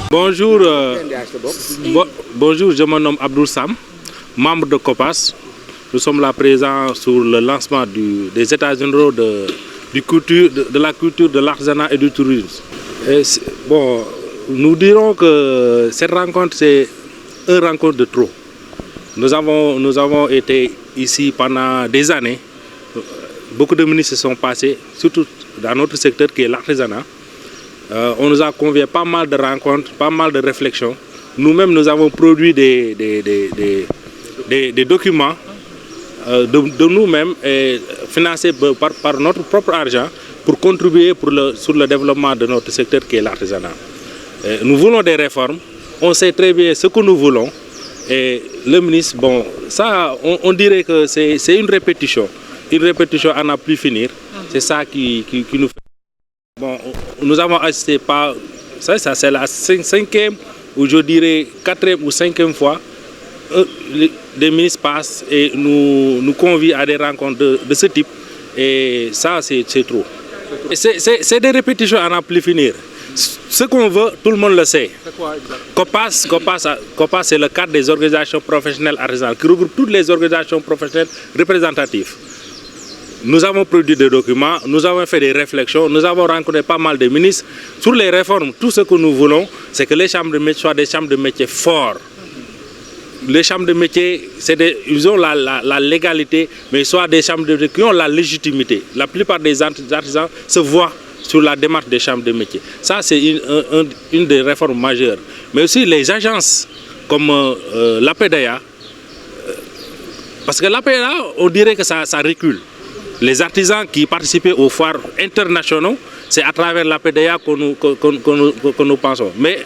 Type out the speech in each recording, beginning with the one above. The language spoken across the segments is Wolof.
Bonjour, bonjour, je me nomme Abdoul Sam, membre de COPAS. Nous sommes là présents sur le lancement des états généraux de la culture, de l'artisanat et du tourisme. Bon, nous dirons que cette rencontre, c'est une rencontre de trop. Nous avons été ici pendant des années. Beaucoup de ministres se sont passés, surtout dans notre secteur qui est l'artisanat. On nous a convié pas mal de rencontres, pas mal de réflexions. Nous-mêmes, nous avons produit des documents de nous-mêmes et financés par notre propre argent pour contribuer sur le développement de notre secteur qui est l'artisanat. Nous voulons des réformes, on sait très bien ce que nous voulons. Et le ministre, bon, ça, on dirait que c'est une répétition à n'en plus finir. C'est ça qui nous fait. Bon, nous avons assisté ça c'est la cinquième, ou je dirais quatrième ou cinquième fois, des ministres passent et nous convient à des rencontres de ce type. Et ça, c'est trop. C'est des répétitions à n'en plus finir. Ce qu'on veut, tout le monde le sait. COPAS, c'est le cadre des organisations professionnelles artisanales qui regroupe toutes les organisations professionnelles représentatives. Nous avons produit des documents, nous avons fait des réflexions, nous avons rencontré pas mal de ministres. Sur les réformes, tout ce que nous voulons, c'est que les chambres de métiers soient des chambres de métiers fortes. Les chambres de métiers, ils ont la légalité, mais soit des chambres de métiers qui ont la légitimité. La plupart des artisans se voient sur la démarche des chambres de métiers. Ça, c'est une des réformes majeures. Mais aussi les agences comme l'APEDEA, parce que l'APEDEA, on dirait que ça recule. Les artisans qui participaient aux foires internationaux, c'est à travers l'APEDEA que nous pensons. Mais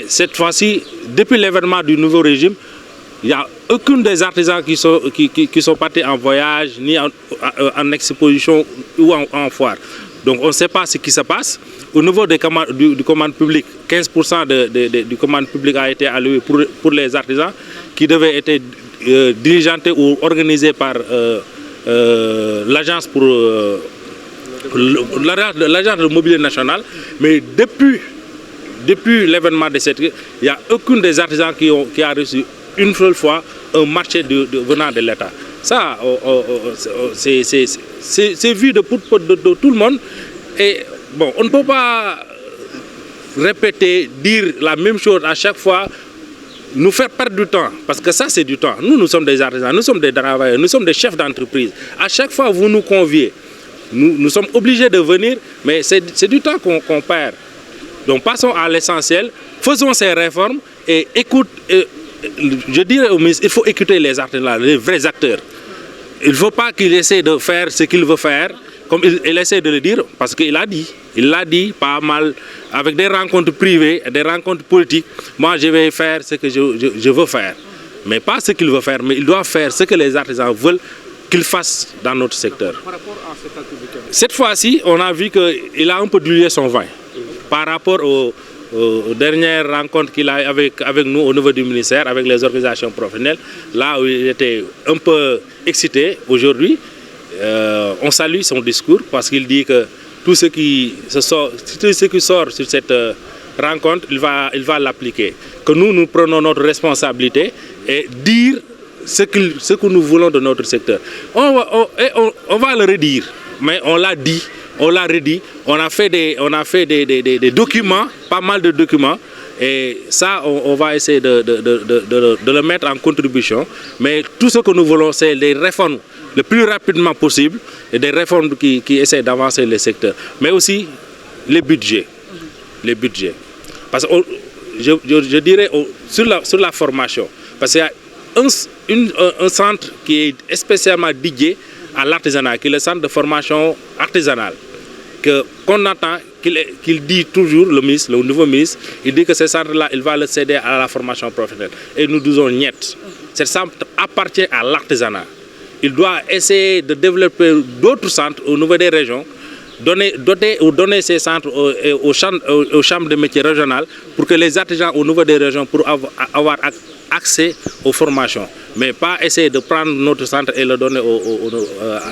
cette fois-ci, depuis l'événement du nouveau régime, il n'y a aucun des artisans qui sont partis en voyage, ni en exposition ou en foire. Donc on ne sait pas ce qui se passe. Au niveau du commande publique, 15% du commande public a été alloué pour les artisans qui devaient être diligentés ou organisés par l'agence de mobilier national. Mais depuis l'événement de cette, il n'y a aucun des artisans qui a reçu une seule fois un marché venant de l'État. Ça, c'est vu de tout le monde. Et bon, on ne peut pas dire la même chose à chaque fois, nous faire perdre du temps. Parce que ça, c'est du temps. Nous sommes des artisans, nous sommes des travailleurs, nous sommes des chefs d'entreprise. À chaque fois, vous nous conviez. Nous sommes obligés de venir, mais c'est du temps qu'on perd. Donc, passons à l'essentiel, faisons ces réformes et je dirais au ministre, il faut écouter les artisans, les vrais acteurs. Il ne faut pas qu'il essaie de faire ce qu'il veut faire, comme il essaie de le dire, parce qu'il l'a dit. Il l'a dit pas mal, avec des rencontres privées, des rencontres politiques. Moi, je vais faire ce que je veux faire. Mais pas ce qu'il veut faire, mais il doit faire ce que les artisans veulent qu'il fasse dans notre secteur. Par rapport à cette activité, cette fois-ci, on a vu qu'il a un peu dilué son vin par rapport aux dernières rencontres qu'il a avec nous au niveau du ministère, avec les organisations professionnelles, là où il était un peu excité aujourd'hui. On salue son discours parce qu'il dit que tout ce qui sort sur cette rencontre, il va l'appliquer. Que nous prenons notre responsabilité et dire ce que nous voulons de notre secteur. On va le redire, mais on l'a dit. On l'a redit, on a fait des documents, pas mal de documents, et ça, on va essayer de le mettre en contribution. Mais tout ce que nous voulons, c'est des réformes le plus rapidement possible, et des réformes qui essaient d'avancer le secteur. Mais aussi les budgets. Parce que je dirais sur la formation, parce qu'il y a un centre qui est spécialement dédié à l'artisanat, qui est le centre de formation artisanale. Qu'on entend, qu'il dit toujours, le nouveau ministre, il dit que ce centre-là, il va le céder à la formation professionnelle. Et nous disons niet. Ce centre appartient à l'artisanat. Il doit essayer de développer d'autres centres au niveau des régions, donner ces centres aux chambres de métiers régionales pour que les artisans au niveau des régions puissent avoir accès aux formations. Mais pas essayer de prendre notre centre et le donner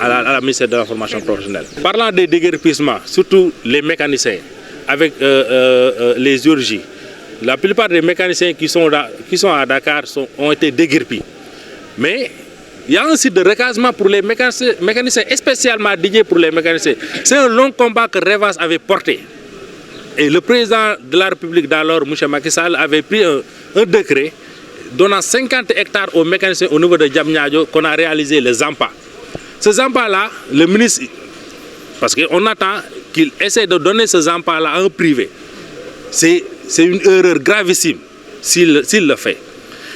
à la ministère de la formation professionnelle. Parlant des déguerpissements, surtout les mécaniciens, avec les urgies, La plupart des mécaniciens qui sont à Dakar ont été déguerpis. Mais il y a un site de recasement pour les mécaniciens spécialement dédié pour les mécaniciens. C'est un long combat que Revas avait porté. Et le président de la République d'alors, M. Macky Sall, avait pris un décret donnant 50 hectares aux mécaniciens au niveau de Diamniadio qu'on a réalisé le Zampa. Ce Zampa-là, le ministre, parce qu'on attend qu'il essaie de donner ce Zampa-là à un privé. C'est une erreur gravissime s'il le fait.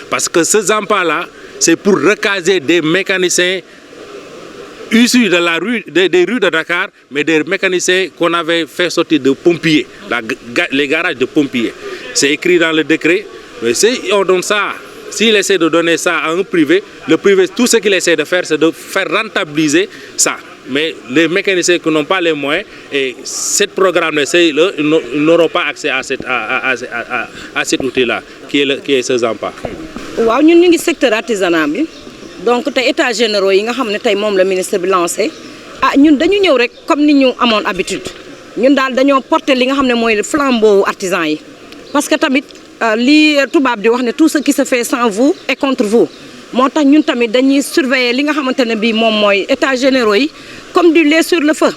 Parce que ce Zampa-là, c'est pour recaser des mécaniciens issus de des rues de Dakar, mais des mécaniciens qu'on avait fait sortir de pompiers, les garages de pompiers. C'est écrit dans le décret. Mais si on donne ça, s'il essaie de donner ça à un privé, le privé, tout ce qu'il essaie de faire, c'est de faire rentabiliser ça. Mais les mécaniciens qui n'ont pas les moyens, et ce programme, ils n'auront pas accès à cet outil-là, qui est ce Zampa. Waaw ñun ñu ngi secteur artisanat bi donc tey états généraux yi nga xam ne tey moom la ministre bi lancé ñun dañu ñëw rek comme ni ñu amoon habitude ñun daal dañoo porter li nga xam ne mooy le flambeau artisan yi parce que tamit li tubaab di wax ne tout ce qui se fait sans vous est contre vous moo tax ñun tamit dañuy surveiller li nga xamante ne bii moom mooy états généraux yi comme du lait sur le feu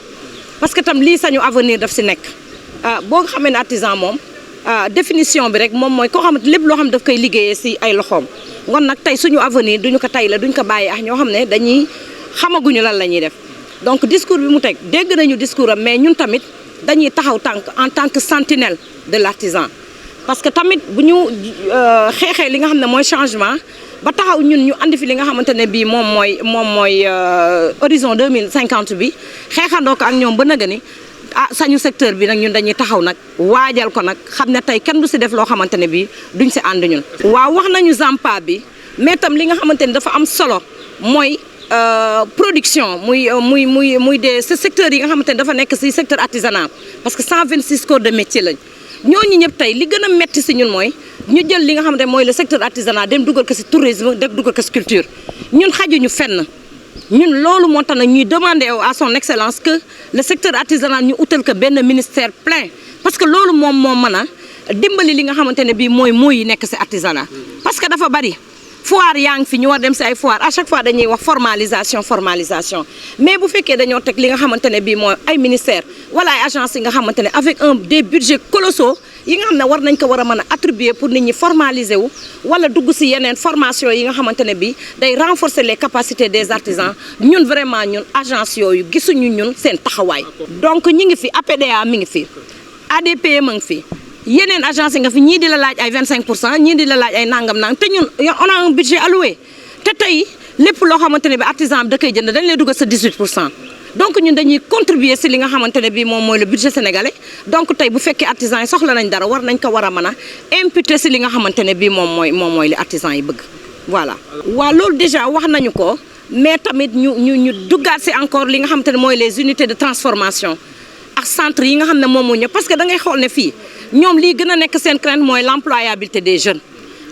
parce que tam lii sañu avenir daf si nekk boo nga xamee ne artisan moom définition bi rek moom mooy koo xamante lépp loo xam ne daf koy liggéeyee si ay loxoom ngon nag tey suñu avenir duñu ko tey la duñ ko bàyyi ak ñoo xam ne dañuy xamaguñu lan la ñuy def donc discours bi mu teg dégg nañu discours am mais ñun tamit dañuy taxaw en tant que sentinelle de l'artisan parce que tamit bu ñu xeexee li nga xam ne mooy changement ba taxaw ñun ñu andi fi li nga xamante ne bii moom mooy horizon 2050 bi xeexandoo ko ak ñoom ba naga ni sañu secteur bi nag ñun dañuy taxaw nag waajal ko nag xam ne tey kenn du si def loo xamante ne bii duñ si ànd ñun. waaw wax nañu Zampa bi mais tam li nga xamante ne dafa am solo mooy production muy des secteurs yi nga xamante ne dafa nekk si secteur artisanal parce que 126 corps de métier lañ ñooñu ñëpp tey li gën a metti si ñun mooy ñu jël li nga xamante ne mooy le secteur artisanal dem dugal ko si tourisme dem dugal ko si culture ñun xajuñu fenn. ñun loolu moo tax nag ñuy demander à son excellence que le secteur artisanal ñu utal ko benn ministère plein parce que loolu moom moo mën a dimbali li nga xamante ne bii mooy yi nekk si artisanat parce que dafa bari foire yaa ngi fi ñu war dem si ay foire à chaque fois dañuy wax formalisation mais bu fekkee dañoo teg li nga xamante ne bii mooy ay ministère wala ay agence yi nga xamante ne avec des budgets colossaux yi nga xam ne war nañ ko war a mën a attribuer pour nit ñi formaliser wu wala dugg si yeneen formation yi nga xamante ne bii day renforcer les capacités des artisans ñun vraiment ñun agence yooyu gisuñu ñun seen taxawaay. donc ñi ngi fi APDA mi ngi fi ADP ma ngi fi yeneen agence yi nga fi ñii di la laaj ay 25% ñii di la laaj ay nangam te ñun on a un budget alloué te tey lépp loo xamante ne bi artisan bi da koy jënd dañ lay dugal sa 18%. donc ñun dañuy contribuer si li nga xamante ne bii moom mooy le budget sénégalais donc tey bu fekkee artisans yi soxla nañ dara war nañ ko war a mën a imputer si li nga xamante ne bii moom mooy li artisans yi bëgg voilà. waaw loolu déjà wax nañu ko mais tamit ñu duggaat si encore li nga xamante ne mooy les unités de transformation ak centre yi nga xam ne moom moo ñëw parce que da ngay xool ne fii ñoom lii gën a nekk seen crainte mooy l'employabilité des jeunes.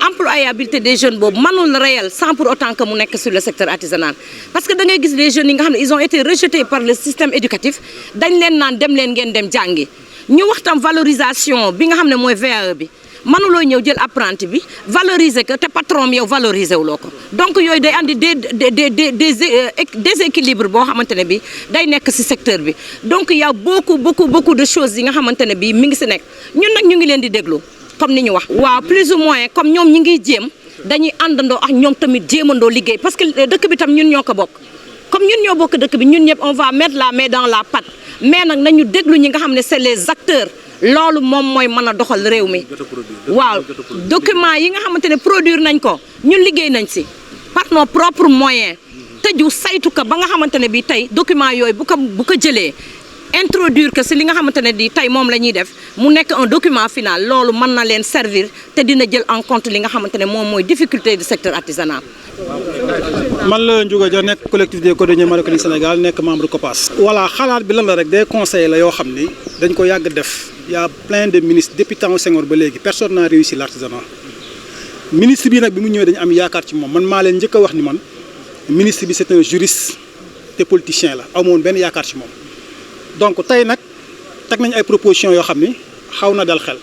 employabilité des jeunes boobu mënul réel sans pour autant que mu nekk sur le secteur artisanal parce que da ngay gis les jeunes yi nga xam ne ils ont été rejetés par le système éducatif dañ leen naan dem leen ngeen dem jàngi ñu wax tam valorisation bi nga xam ne mooy VAE bi mënuloo ñëw jël apprenti bi valoriser ko te patron yow valoriser wuloo ko donc yooyu day andi déséquilibre boo xamante ne bi day nekk ci secteur bi donc y a beaucoup de choses yi nga xamante ne bi mi ngi ci nekk ñun nag ñu ngi leen di déglu comme ni ñu wax waaw plus ou moins comme ñoom ñi ngi jéem dañuy àndandoo ak ñoom tamit jéemandoo liggéey parce que dëkk bi tam ñun ñoo ko bokk comme ñun ñoo bokk dëkk bi ñun ñëpp on va mettre la main dans la pâte mais nag nañu déglu ñi nga xam ne c'est les acteurs loolu moom mooy mën a doxal réew mi waaw document yi nga xamante ne produire nañ ko ñun liggéey nañ ci par nos propres moyens tëju saytu ko ba nga xamante ne bi tey document yooyu bu ko jëlee introduire que si li nga xamante ne di tey moom la ñuy def mu nekk un document final loolu mën na leen servir te dina jël en compte li nga xamante ne moom mooy difficulté du secteur artisanal. man la Ndiouga Dia nekk collectif des cordonniers marocains du Sénégal nekk membre COPAS. voilà xalaat bi lan la rek des conseils la yoo xam ni dañ ko yàgg def y a plein de ministres depuis temps Senghor ba léegi personne n'a réussi l'artisanat ministre bi nag bi mu ñëwee dañu am yaakaar ci moom man maa leen njëkk a wax ni man ministre bi c'est un juriste te politicien la amoon benn yaakaar ci moom. donc tey nag teg nañ ay propositions yoo xam ni xaw na dal xel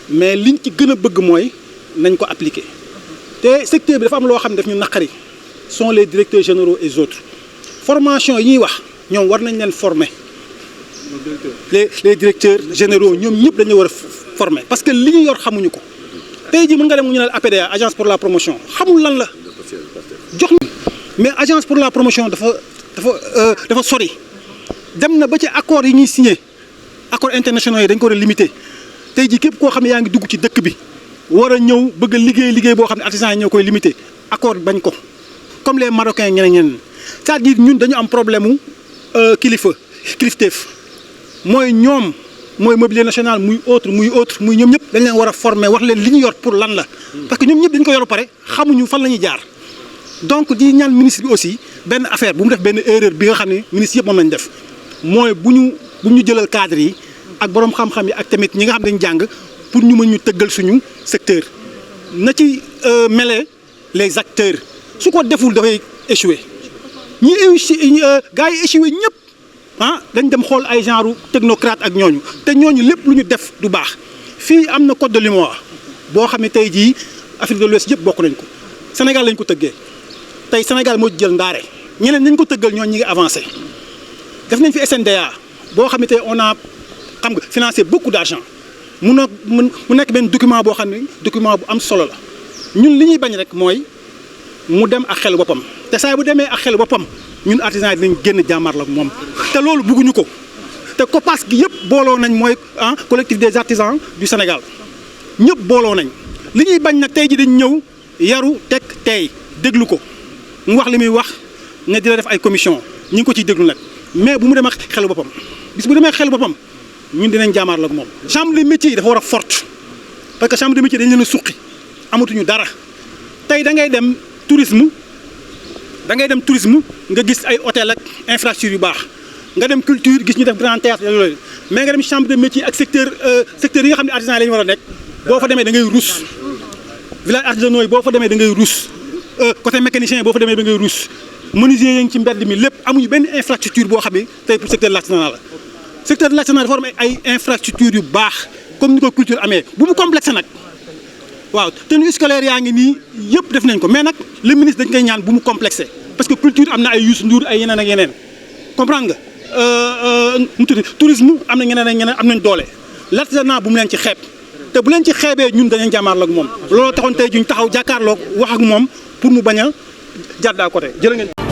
mais liñ ci gën a bëgg mooy nañ ko appliquer te secteur bi dafa am loo xam ne daf ñu naqari sont les directeurs généraux et autres formation yi ñuy wax ñoom war nañ leen former les directeurs généraux ñoom ñëpp dañu war a former parce que li ñu yor xamuñu ko tey jii mën nga dem ñu ne APDA agence pour la promotion xamul lan la jox mais agence pour la promotion dafa sori dem na ba ci accords yi ñuy signé accords internationaux yi dañ ko war a limité tey jii képp koo xam ne yaa ngi dugg ci dëkk bi war a ñëw bëgg a liggéey boo xam ne artisans yi ñoo koy limité accord bañ ko comme les Marocains ñeneen c'est-à-dire ñun dañu am problème mu kilifteef mooy ñoom mooy mobilier national muy ñoom ñëpp dañ leen war a former wax leen li ñu yor pour lan la parce que ñoom ñëpp dañ ko yor pare xamuñu fan la ñuy jaar donc di ñaan ministre bi aussi benn affaire bu mu def benn erreur bi nga xam ne ministre yëpp moom lañ def mooy bu ñu jëlal cadre yi ak borom xam-xam yi ak tamit ñi nga xam dañ jàng pour ñu mën ñu tëggal suñu secteur na ci mêler les acteurs su ko deful dafay échouer gars yi échouer ñëpp dañ dem xool ay genre technocrate ak ñooñu te ñooñu lépp lu ñu def du baax fii am na code de l'UMOA boo xam ne tey jii Afrique de l'Ouest yëpp bokk nañ ko Sénégal lañ ko tëggee tey Sénégal moo jël ndaare ñeneen nañ ko tëggal ñooñu ñi ngi avancé def nañ fi SNDA boo xam ne tey on a xam nga financé beaucoup d'argent mu nekk benn document boo xam ne document bu am solo la ñun li ñuy bañ rek mooy mu dem ak xel boppam te saa bu demee ak xel boppam ñun artisans yi dinañ génn jàmmarloo ak moom te loolu bëgguñu ko te COPAS gi yëpp booloo nañ mooy collectif des artisans du Sénégal ñëpp booloo nañ li ñuy bañ nag tey ji dañ ñëw yaru teg tey déglu ko mu wax li muy wax ne dina def ay commission ñu ngi ko ciy déglu nag mais bu mu dem ak xel boppam bis bu demee ak xel boppam ñun dinañ jàmmarloo ak moom. chambre de métier yi dafa war a forte parce que chambre de métier dañ leen a suqi amatuñu dara tey da ngay dem tourisme nga gis ay hôtel ak infrastructure yu baax nga dem culture gis ñu def grand théâtre yooyu mais nga dem chambre de métier ak secteur yi nga xam ne artisans yi la ñu war a nekk boo fa demee da ngay rus village artisanaux yi boo fa demee da ngay rus côté mécanicien yi boo fa demee da ngay rus menuisier yi ngi ci mbedd mi lépp amuñu benn infrastructure boo xam ne tey pour secteur de l'artisanat la secteur de l'artisanat dafa war ay infrastructure yu baax comme ni ko culture amee bu mu complexe nag waaw tenue scolaire yaa ngi nii yëpp def nañ ko mais nag le ministre dañ koy ñaan bu mu complexé parce que culture am na ay Youssou Ndour ay yeneen ak yeneen comprendre nga mu tudd tourisme am na ñeneen ak ñeneen am nañ doole l'artisanat bu mu leen ci xeeb te bu leen ci xeebee ñun dañuy jàmmaarloo ak moom looloo taxoon tey juñ taxaw jàkkaarloog wax ak moom pour mu bañ a jàdd à côté jërë ngeen